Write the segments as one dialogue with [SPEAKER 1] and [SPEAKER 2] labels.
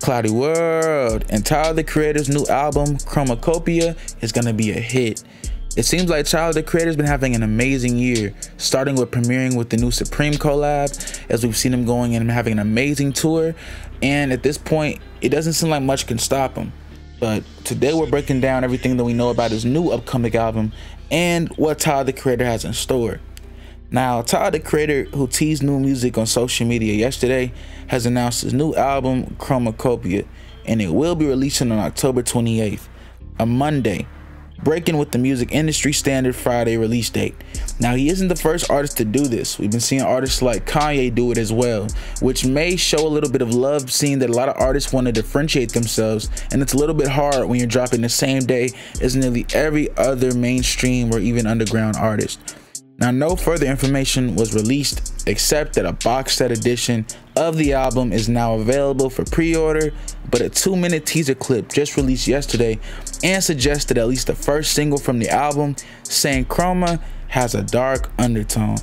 [SPEAKER 1] ClowdyWorld and Tyler the Creator's new album, Chromakopia, is going to be a hit. It seems like Tyler the Creator's been having an amazing year, starting with premiering with the new Supreme collab, as we've seen him going and having an amazing tour, and at this point, it doesn't seem like much can stop him. But today we're breaking down everything that we know about his new upcoming album and what Tyler the Creator has in store. Now, Tyler the Creator, who teased new music on social media yesterday, has announced his new album, Chromakopia, and it will be releasing on October 28th, a Monday, breaking with the music industry standard Friday release date. Now, he isn't the first artist to do this. We've been seeing artists like Kanye do it as well, which may show a little bit of love, seeing that a lot of artists want to differentiate themselves, and it's a little bit hard when you're dropping the same day as nearly every other mainstream or even underground artist. Now, no further information was released except that a box set edition of the album is now available for pre-order, but a 2-minute teaser clip just released yesterday and suggested at least the first single from the album, saying Chroma has a dark undertone.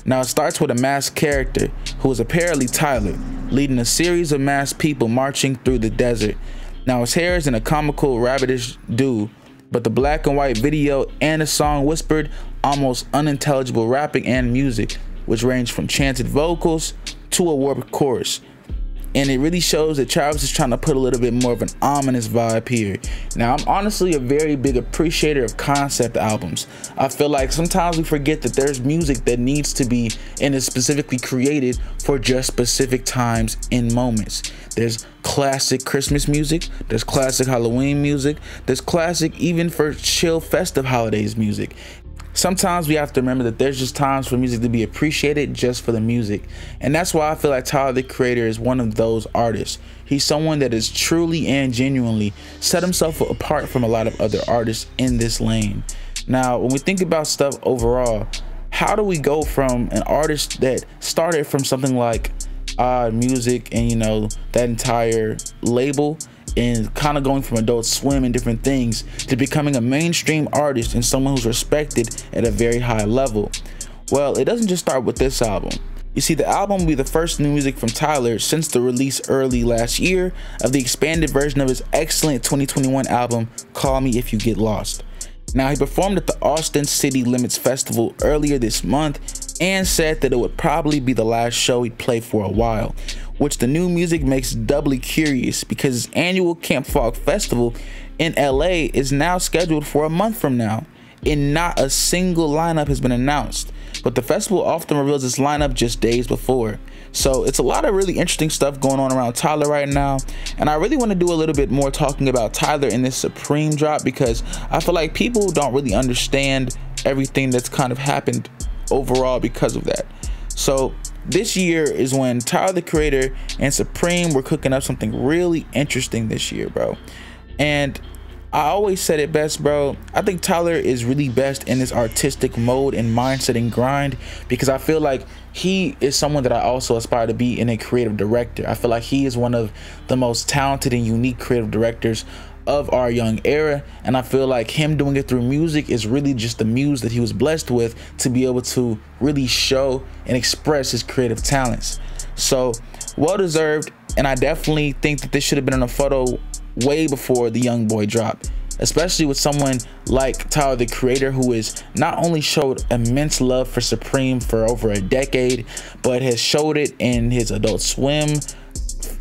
[SPEAKER 1] Now, it starts with a masked character who is apparently Tyler, leading a series of masked people marching through the desert. Now, his hair is in a comical rabbitish do, but the black and white video and the song whispered almost unintelligible rapping and music, which range from chanted vocals to a warped chorus. And it really shows that Travis is trying to put a little bit more of an ominous vibe here. Now, I'm honestly a very big appreciator of concept albums. I feel like sometimes we forget that there's music that needs to be and is specifically created for just specific times and moments. There's classic Christmas music, there's classic Halloween music, there's classic even for chill festive holidays music. Sometimes we have to remember that there's just times for music to be appreciated just for the music. And that's why I feel like Tyler the Creator is one of those artists. He's someone that has truly and genuinely set himself apart from a lot of other artists in this lane. Now, when we think about stuff overall, how do we go from an artist that started from something like odd music and, you know, that entire label, and kind of going from Adult Swim and different things to becoming a mainstream artist and someone who's respected at a very high level? Well, it doesn't just start with this album. You see, the album will be the first new music from Tyler since the release early last year of the expanded version of his excellent 2021 album, Call Me If You Get Lost. Now, he performed at the Austin City Limits Festival earlier this month and said that it would probably be the last show he'd play for a while, which the new music makes doubly curious because his annual Camp Fog Festival in LA is now scheduled for a month from now, and not a single lineup has been announced. But the festival often reveals its lineup just days before. So it's a lot of really interesting stuff going on around Tyler right now, and I really want to do a little bit more talking about Tyler in this Supreme drop because I feel like people don't really understand everything that's kind of happened overall because of that. So this year is when Tyler the Creator and Supreme were cooking up something really interesting this year, bro. And I always said it best, bro. I think Tyler is really best in this artistic mode and mindset and grind because I feel like he is someone that I also aspire to be in a creative director. I feel like he is one of the most talented and unique creative directors of our young era, and I feel like him doing it through music is really just the muse that he was blessed with to be able to really show and express his creative talents. So well deserved, and I definitely think that this should have been in a photo way before the young boy dropped, especially with someone like Tyler the Creator, who has not only showed immense love for Supreme for over a decade, but has showed it in his Adult Swim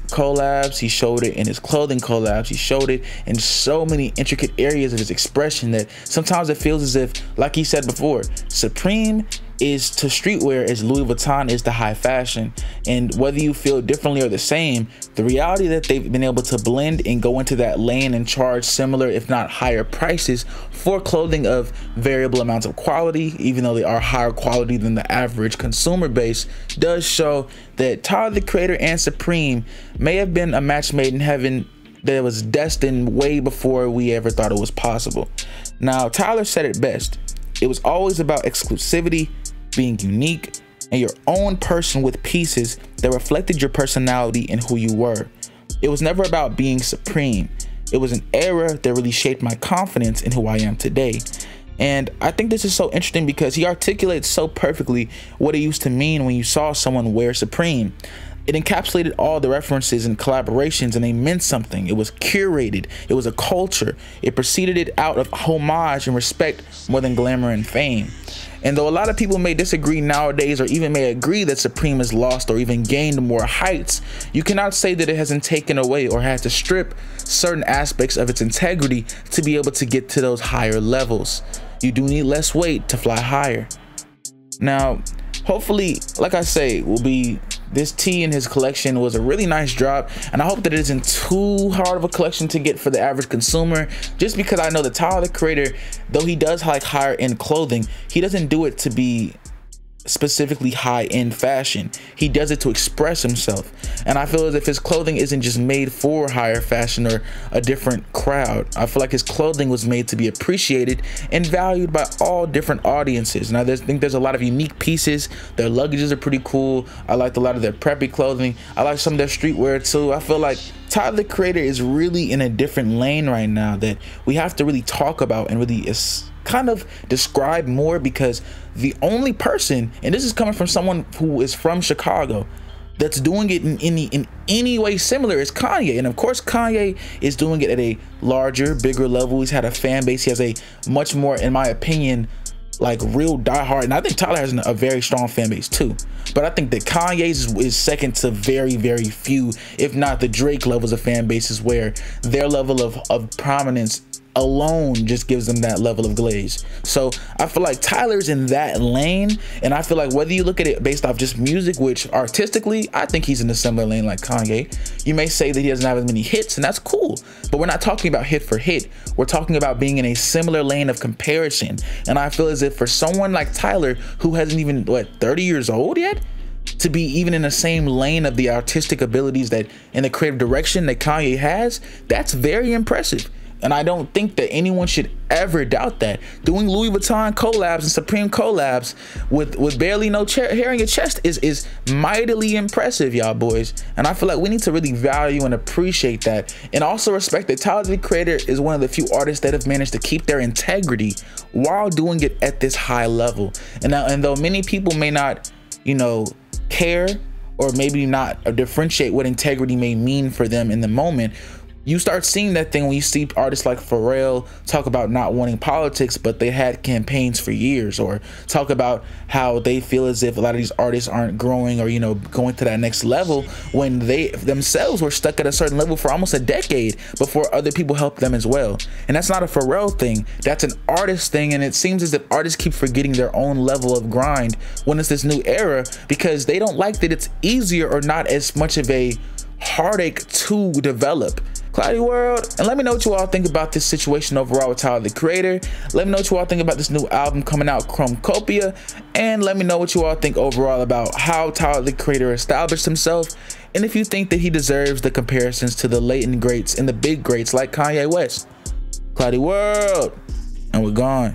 [SPEAKER 1] collabs, he showed it in his clothing collabs, he showed it in so many intricate areas of his expression that sometimes it feels as if, like he said before, Supreme is to streetwear as Louis Vuitton is to high fashion. And whether you feel differently or the same, the reality that they've been able to blend and go into that lane and charge similar if not higher prices for clothing of variable amounts of quality, even though they are higher quality than the average consumer base, does show that Tyler the Creator and Supreme may have been a match made in heaven that was destined way before we ever thought it was possible. Now, Tyler said it best. It was always about exclusivity, being unique, and your own person with pieces that reflected your personality and who you were. It was never about being supreme. It was an era that really shaped my confidence in who I am today. And I think this is so interesting because he articulates so perfectly what it used to mean when you saw someone wear Supreme. It encapsulated all the references and collaborations, and they meant something. It was curated. It was a culture. It preceded it out of homage and respect more than glamour and fame. And though a lot of people may disagree nowadays, or even may agree that Supreme has lost or even gained more heights, you cannot say that it hasn't taken away or had to strip certain aspects of its integrity to be able to get to those higher levels. You do need less weight to fly higher. Now, hopefully, like I say, this T in his collection was a really nice drop, and I hope that it isn't too hard of a collection to get for the average consumer, just because I know that Tyler the Creator, though he does like higher end clothing, he doesn't do it to be specifically high-end fashion. He does it to express himself, and I feel as if his clothing isn't just made for higher fashion or a different crowd. I feel like his clothing was made to be appreciated and valued by all different audiences. Now, I think there's a lot of unique pieces. Their luggages are pretty cool. I liked a lot of their preppy clothing. I like some of their streetwear too. I feel like Tyler the Creator is really in a different lane right now that we have to really talk about and really kind of describe more, because the only person, and this is coming from someone who is from Chicago, that's doing it in any way similar is Kanye. And of course Kanye is doing it at a larger, bigger level. He's had a fan base. He has a much more, in my opinion, like real diehard, and I think Tyler has a very strong fan base too, but I think that Kanye's is second to very, very few, if not the Drake levels of fan bases, where their level of prominence alone just gives them that level of glaze. So I feel like Tyler's in that lane, and I feel like whether you look at it based off just music, which artistically I think he's in a similar lane like Kanye, you may say that he doesn't have as many hits, and that's cool, but we're not talking about hit for hit. We're talking about being in a similar lane of comparison. And I feel as if for someone like Tyler, who hasn't even, what, 30 years old yet, to be even in the same lane of the artistic abilities that in the creative direction that Kanye has, that's very impressive. And I don't think that anyone should ever doubt that. Doing Louis Vuitton collabs and Supreme collabs with barely no hair on your chest is mightily impressive, y'all boys. And I feel like we need to really value and appreciate that, and also respect that Tyler the Creator is one of the few artists that have managed to keep their integrity while doing it at this high level. And though many people may not, you know, care or maybe not differentiate what integrity may mean for them in the moment, you start seeing that thing when you see artists like Pharrell talk about not wanting politics, but they had campaigns for years, or talk about how they feel as if a lot of these artists aren't growing or, you know, going to that next level, when they themselves were stuck at a certain level for almost a decade before other people helped them as well. And that's not a Pharrell thing, that's an artist thing. And it seems as if artists keep forgetting their own level of grind when it's this new era, because they don't like that it's easier or not as much of a heartache to develop. ClowdyWorld, and let me know what you all think about this situation overall with Tyler the Creator. Let me know what you all think about this new album coming out, Chromakopia, and let me know what you all think overall about how Tyler the Creator established himself, and if you think that he deserves the comparisons to the latent greats and the big greats like Kanye West. ClowdyWorld, and we're gone.